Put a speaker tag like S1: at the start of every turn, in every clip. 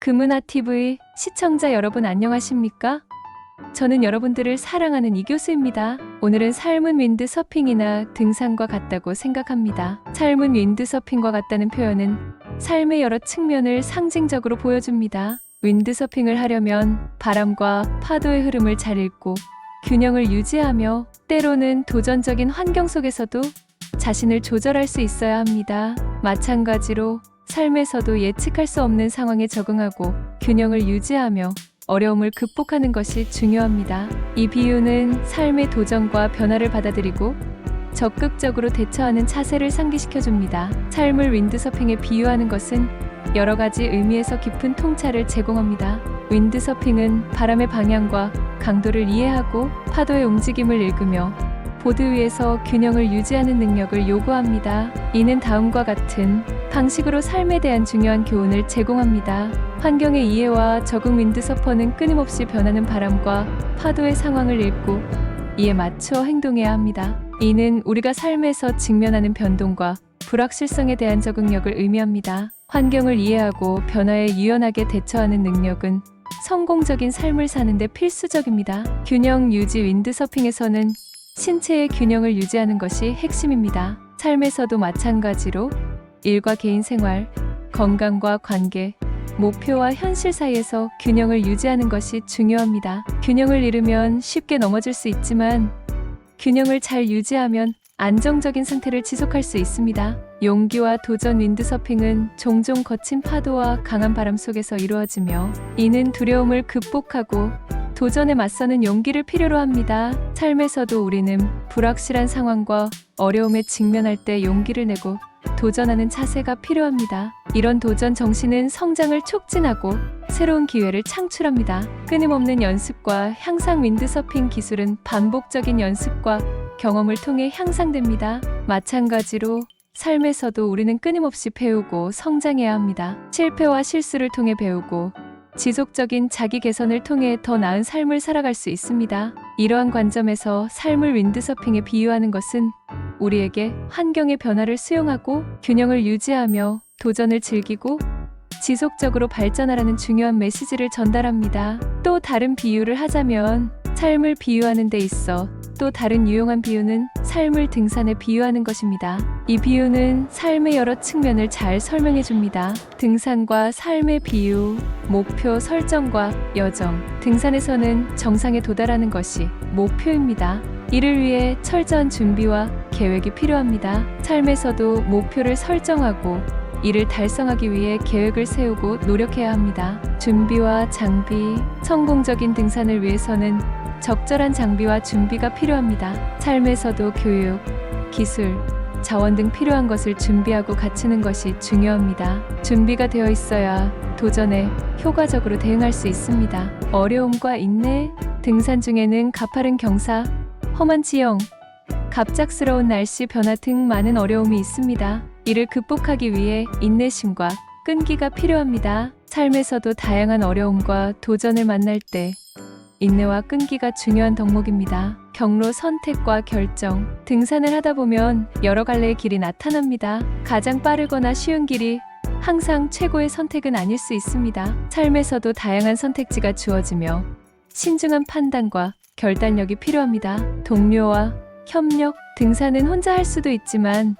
S1: 금은아 TV 시청자 여러분 안녕하십니까? 저는 여러분들을 사랑하는 이교수입니다. 오늘은 삶은 윈드서핑이나 등산과 같다고 생각합니다. 삶은 윈드서핑과 같다는 표현은 삶의 여러 측면을 상징적으로 보여줍니다. 윈드서핑을 하려면 바람과 파도의 흐름을 잘 읽고 균형을 유지하며 때로는 도전적인 환경 속에서도 자신을 조절할 수 있어야 합니다. 마찬가지로 삶에서도 예측할 수 없는 상황에 적응하고 균형을 유지하며 어려움을 극복하는 것이 중요합니다. 이 비유는 삶의 도전과 변화를 받아들이고 적극적으로 대처하는 자세를 상기시켜줍니다. 삶을 윈드서핑에 비유하는 것은 여러 가지 의미에서 깊은 통찰을 제공합니다. 윈드서핑은 바람의 방향과 강도를 이해하고 파도의 움직임을 읽으며 보드 위에서 균형을 유지하는 능력을 요구합니다. 이는 다음과 같은 방식으로 삶에 대한 중요한 교훈을 제공합니다. 환경의 이해와 적응. 윈드서퍼는 끊임없이 변하는 바람과 파도의 상황을 읽고 이에 맞추어 행동해야 합니다. 이는 우리가 삶에서 직면하는 변동과 불확실성에 대한 적응력을 의미합니다. 환경을 이해하고 변화에 유연하게 대처하는 능력은 성공적인 삶을 사는 데 필수적입니다. 균형 유지. 윈드서핑에서는 신체의 균형을 유지하는 것이 핵심입니다. 삶에서도 마찬가지로 일과 개인 생활, 건강과 관계, 목표와 현실 사이에서 균형을 유지하는 것이 중요합니다. 균형을 잃으면 쉽게 넘어질 수 있지만 균형을 잘 유지하면 안정적인 상태를 지속할 수 있습니다. 용기와 도전. 윈드서핑은 종종 거친 파도와 강한 바람 속에서 이루어지며 이는 두려움을 극복하고 도전에 맞서는 용기를 필요로 합니다. 삶에서도 우리는 불확실한 상황과 어려움에 직면할 때 용기를 내고 도전하는 자세가 필요합니다. 이런 도전 정신은 성장을 촉진하고 새로운 기회를 창출합니다. 끊임없는 연습과 향상. 윈드서핑 기술은 반복적인 연습과 경험을 통해 향상됩니다. 마찬가지로 삶에서도 우리는 끊임없이 배우고 성장해야 합니다. 실패와 실수를 통해 배우고 지속적인 자기 개선을 통해 더 나은 삶을 살아갈 수 있습니다. 이러한 관점에서 삶을 윈드서핑에 비유하는 것은 우리에게 환경의 변화를 수용하고 균형을 유지하며 도전을 즐기고 지속적으로 발전하라는 중요한 메시지를 전달합니다. 또 다른 비유를 하자면 삶을 비유하는 데 있어 또 다른 유용한 비유는 삶을 등산에 비유하는 것입니다. 이 비유는 삶의 여러 측면을 잘 설명해 줍니다. 등산과 삶의 비유, 목표 설정과 여정. 등산에서는 정상에 도달하는 것이 목표입니다. 이를 위해 철저한 준비와 계획이 필요합니다. 삶에서도 목표를 설정하고 이를 달성하기 위해 계획을 세우고 노력해야 합니다. 준비와 장비. 성공적인 등산을 위해서는 적절한 장비와 준비가 필요합니다. 삶에서도 교육, 기술, 자원 등 필요한 것을 준비하고 갖추는 것이 중요합니다. 준비가 되어 있어야 도전에 효과적으로 대응할 수 있습니다. 어려움과 인내. 등산 중에는 가파른 경사, 험한 지형, 갑작스러운 날씨 변화 등 많은 어려움이 있습니다. 이를 극복하기 위해 인내심과 끈기가 필요합니다. 삶에서도 다양한 어려움과 도전을 만날 때 인내와 끈기가 중요한 덕목입니다. 경로 선택과 결정. 등산을 하다 보면 여러 갈래의 길이 나타납니다. 가장 빠르거나 쉬운 길이 항상 최고의 선택은 아닐 수 있습니다. 삶에서도 다양한 선택지가 주어지며 신중한 판단과 결단력이 필요합니다. 동료와 협력. 등산은 혼자 할 수도 있지만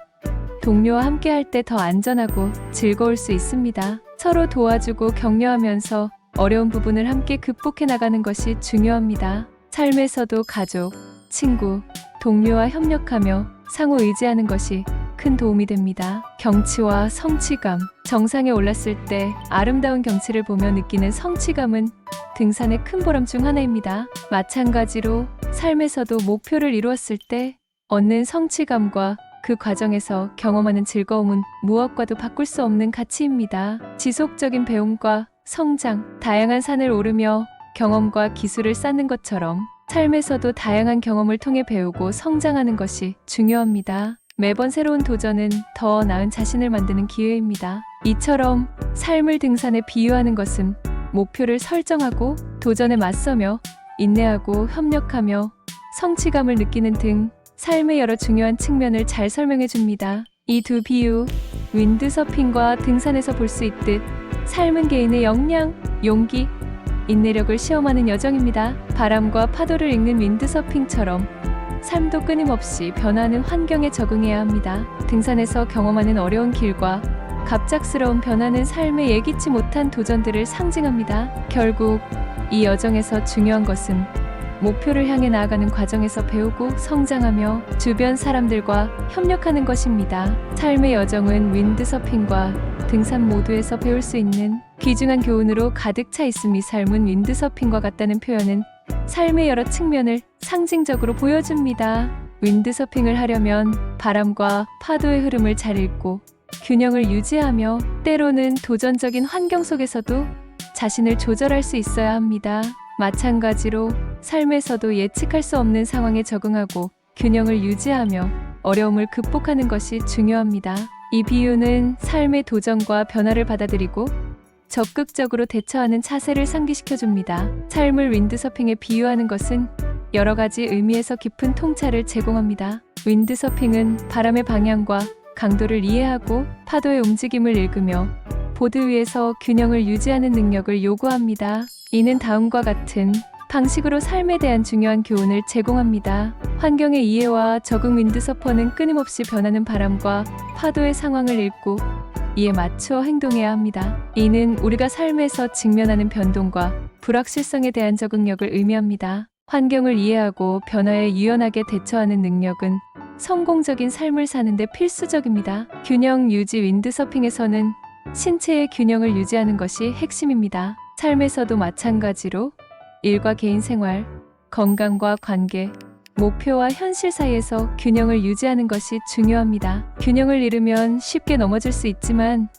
S1: 동료와 함께 할 때 더 안전하고 즐거울 수 있습니다. 서로 도와주고 격려하면서 어려운 부분을 함께 극복해 나가는 것이 중요합니다. 삶에서도 가족, 친구, 동료와 협력하며 상호 의지하는 것이 큰 도움이 됩니다. 경치와 성취감. 정상에 올랐을 때 아름다운 경치를 보며 느끼는 성취감은 등산의 큰 보람 중 하나입니다. 마찬가지로 삶에서도 목표를 이루었을 때 얻는 성취감과 그 과정에서 경험하는 즐거움은 무엇과도 바꿀 수 없는 가치입니다. 지속적인 배움과 성장. 다양한 산을 오르며 경험과 기술을 쌓는 것처럼 삶에서도 다양한 경험을 통해 배우고 성장하는 것이 중요합니다. 매번 새로운 도전은 더 나은 자신을 만드는 기회입니다. 이처럼 삶을 등산에 비유하는 것은 목표를 설정하고 도전에 맞서며 인내하고 협력하며 성취감을 느끼는 등 삶의 여러 중요한 측면을 잘 설명해 줍니다. 이 두 비유, 윈드서핑과 등산에서 볼 수 있듯 삶은 개인의 역량, 용기, 인내력을 시험하는 여정입니다. 바람과 파도를 읽는 윈드서핑처럼 삶도 끊임없이 변화하는 환경에 적응해야 합니다. 등산에서 경험하는 어려운 길과 갑작스러운 변화는 삶에 예기치 못한 도전들을 상징합니다. 결국 이 여정에서 중요한 것은 목표를 향해 나아가는 과정에서 배우고 성장하며 주변 사람들과 협력하는 것입니다. 삶의 여정은 윈드서핑과 등산 모두에서 배울 수 있는 귀중한 교훈으로 가득 차 있음이 삶은 윈드서핑과 같다는 표현은 삶의 여러 측면을 상징적으로 보여줍니다. 윈드서핑을 하려면 바람과 파도의 흐름을 잘 읽고 균형을 유지하며 때로는 도전적인 환경 속에서도 자신을 조절할 수 있어야 합니다. 마찬가지로 삶에서도 예측할 수 없는 상황에 적응하고 균형을 유지하며 어려움을 극복하는 것이 중요합니다. 이 비유는 삶의 도전과 변화를 받아들이고 적극적으로 대처하는 자세를 상기시켜줍니다. 삶을 윈드서핑에 비유하는 것은 여러 가지 의미에서 깊은 통찰을 제공합니다. 윈드서핑은 바람의 방향과 강도를 이해하고 파도의 움직임을 읽으며 보드 위에서 균형을 유지하는 능력을 요구합니다. 이는 다음과 같은 방식으로 삶에 대한 중요한 교훈을 제공합니다. 환경의 이해와 적응. 윈드서퍼는 끊임없이 변하는 바람과 파도의 상황을 읽고 이에 맞춰 행동해야 합니다. 이는 우리가 삶에서 직면하는 변동과 불확실성에 대한 적응력을 의미합니다. 환경을 이해하고 변화에 유연하게 대처하는 능력은 성공적인 삶을 사는 데 필수적입니다. 균형 유지. 윈드서핑에서는 신체의 균형을 유지하는 것이 핵심입니다. 삶에서도 마찬가지로 일과 개인 생활, 건강과 관계, 목표와 현실 사이에서 균형을 유지하는 것이 중요합니다. 균형을 잃으면 쉽게 넘어질 수 있지만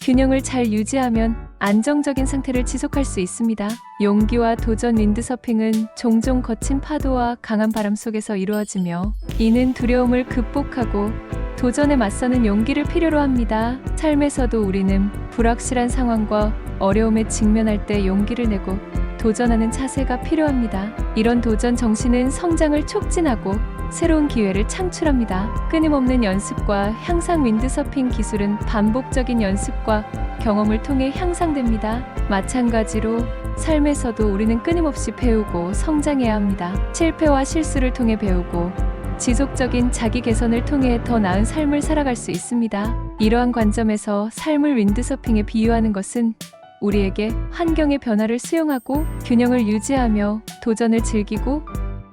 S1: 균형을 잘 유지하면 안정적인 상태를 지속할 수 있습니다. 용기와 도전. 윈드서핑은 종종 거친 파도와 강한 바람 속에서 이루어지며 이는 두려움을 극복하고 도전에 맞서는 용기를 필요로 합니다. 삶에서도 우리는 불확실한 상황과 어려움에 직면할 때 용기를 내고 도전하는 자세가 필요합니다. 이런 도전 정신은 성장을 촉진하고 새로운 기회를 창출합니다. 끊임없는 연습과 향상. 윈드서핑 기술은 반복적인 연습과 경험을 통해 향상됩니다. 마찬가지로 삶에서도 우리는 끊임없이 배우고 성장해야 합니다. 실패와 실수를 통해 배우고 지속적인 자기 개선을 통해 더 나은 삶을 살아갈 수 있습니다. 이러한 관점에서 삶을 윈드서핑에 비유하는 것은 우리에게 환경의 변화를 수용하고 균형을 유지하며 도전을 즐기고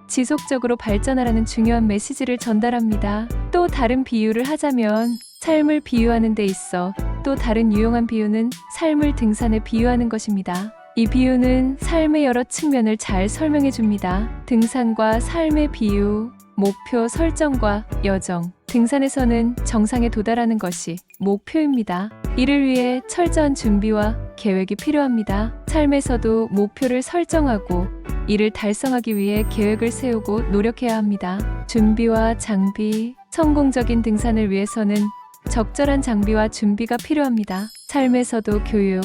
S1: 지속적으로 발전하라는 중요한 메시지를 전달합니다. 또 다른 비유를 하자면 삶을 비유하는 데 있어 또 다른 유용한 비유는 삶을 등산에 비유하는 것입니다. 이 비유는 삶의 여러 측면을 잘 설명해 줍니다. 등산과 삶의 비유, 목표 설정과 여정. 등산에서는 정상에 도달하는 것이 목표입니다. 이를 위해 철저한 준비와 계획이 필요합니다. 삶에서도 목표를 설정하고 이를 달성하기 위해 계획을 세우고 노력해야 합니다. 준비와 장비. 성공적인 등산을 위해서는 적절한 장비와 준비가 필요합니다. 삶에서도 교육,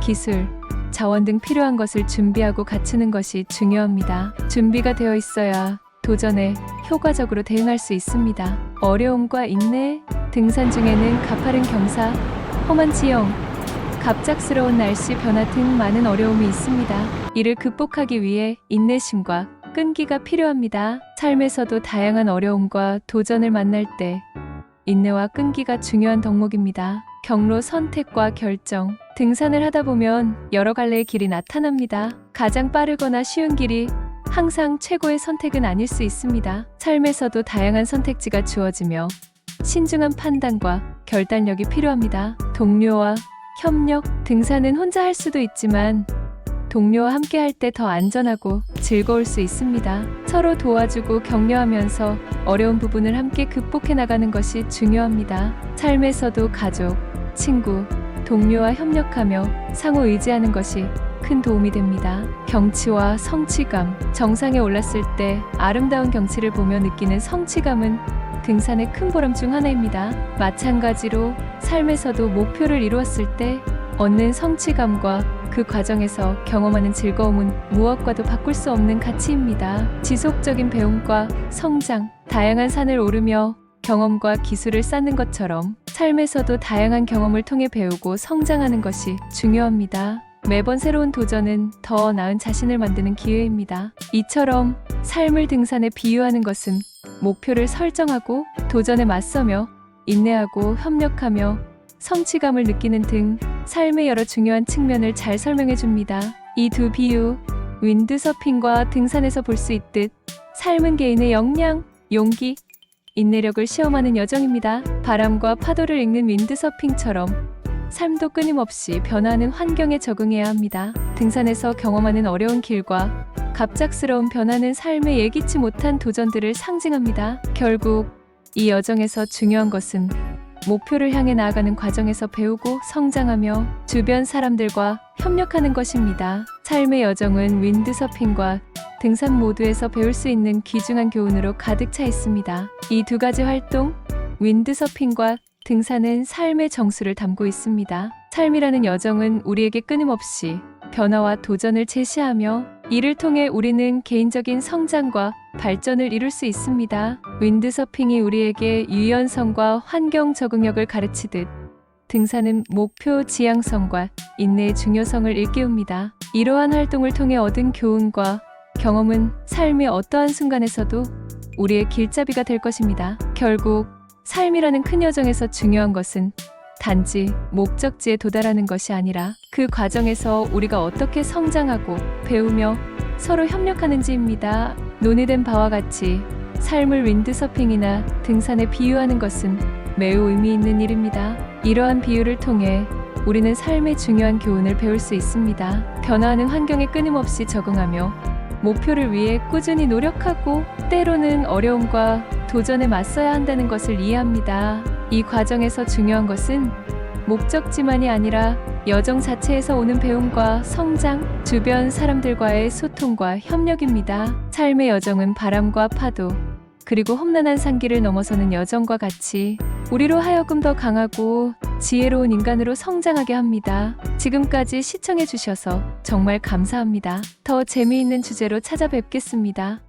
S1: 기술, 자원 등 필요한 것을 준비하고 갖추는 것이 중요합니다. 준비가 되어 있어야 도전에 효과적으로 대응할 수 있습니다. 어려움과 인내. 등산 중에는 가파른 경사, 험한 지형, 갑작스러운 날씨 변화 등 많은 어려움이 있습니다. 이를 극복하기 위해 인내심과 끈기가 필요합니다. 삶에서도 다양한 어려움과 도전을 만날 때 인내와 끈기가 중요한 덕목입니다. 경로 선택과 결정. 등산을 하다 보면 여러 갈래의 길이 나타납니다. 가장 빠르거나 쉬운 길이 항상 최고의 선택은 아닐 수 있습니다. 삶에서도 다양한 선택지가 주어지며 신중한 판단과 결단력이 필요합니다. 동료와 협력. 등산은 혼자 할 수도 있지만 동료와 함께 할 때 더 안전하고 즐거울 수 있습니다. 서로 도와주고 격려하면서 어려운 부분을 함께 극복해 나가는 것이 중요합니다. 삶에서도 가족, 친구, 동료와 협력하며 상호 의지하는 것이 큰 도움이 됩니다. 경치와 성취감. 정상에 올랐을 때 아름다운 경치를 보며 느끼는 성취감은 등산의 큰 보람 중 하나입니다. 마찬가지로 삶에서도 목표를 이루었을 때 얻는 성취감과 그 과정에서 경험하는 즐거움은 무엇과도 바꿀 수 없는 가치입니다. 지속적인 배움과 성장. 다양한 산을 오르며 경험과 기술을 쌓는 것처럼 삶에서도 다양한 경험을 통해 배우고 성장하는 것이 중요합니다. 매번 새로운 도전은 더 나은 자신을 만드는 기회입니다. 이처럼 삶을 등산에 비유하는 것은 목표를 설정하고 도전에 맞서며 인내하고 협력하며 성취감을 느끼는 등 삶의 여러 중요한 측면을 잘 설명해 줍니다. 이 두 비유, 윈드서핑과 등산에서 볼 수 있듯 삶은 개인의 역량, 용기, 인내력을 시험하는 여정입니다. 바람과 파도를 읽는 윈드서핑처럼 삶도 끊임없이 변화하는 환경에 적응해야 합니다. 등산에서 경험하는 어려운 길과 갑작스러운 변화는 삶에 예기치 못한 도전들을 상징합니다. 결국 이 여정에서 중요한 것은 목표를 향해 나아가는 과정에서 배우고 성장하며 주변 사람들과 협력하는 것입니다. 삶의 여정은 윈드서핑과 등산 모두에서 배울 수 있는 귀중한 교훈으로 가득 차 있습니다. 이 두 가지 활동, 윈드서핑과 등산은 삶의 정수를 담고 있습니다. 삶이라는 여정은 우리에게 끊임없이 변화와 도전을 제시하며 이를 통해 우리는 개인적인 성장과 발전을 이룰 수 있습니다. 윈드서핑이 우리에게 유연성과 환경 적응력을 가르치듯 등산은 목표 지향성과 인내의 중요성을 일깨웁니다. 이러한 활동을 통해 얻은 교훈과 경험은 삶의 어떠한 순간에서도 우리의 길잡이가 될 것입니다. 결국 삶이라는 큰 여정에서 중요한 것은 단지 목적지에 도달하는 것이 아니라 그 과정에서 우리가 어떻게 성장하고 배우며 서로 협력하는지입니다. 논의된 바와 같이 삶을 윈드서핑이나 등산에 비유하는 것은 매우 의미 있는 일입니다. 이러한 비유를 통해 우리는 삶의 중요한 교훈을 배울 수 있습니다. 변화하는 환경에 끊임없이 적응하며 목표를 위해 꾸준히 노력하고 때로는 어려움과 도전에 맞서야 한다는 것을 이해합니다. 이 과정에서 중요한 것은 목적지만이 아니라 여정 자체에서 오는 배움과 성장, 주변 사람들과의 소통과 협력입니다. 삶의 여정은 바람과 파도, 그리고 험난한 산길을 넘어서는 여정과 같이 우리로 하여금 더 강하고 지혜로운 인간으로 성장하게 합니다. 지금까지 시청해 주셔서 정말 감사합니다. 더 재미있는 주제로 찾아뵙겠습니다.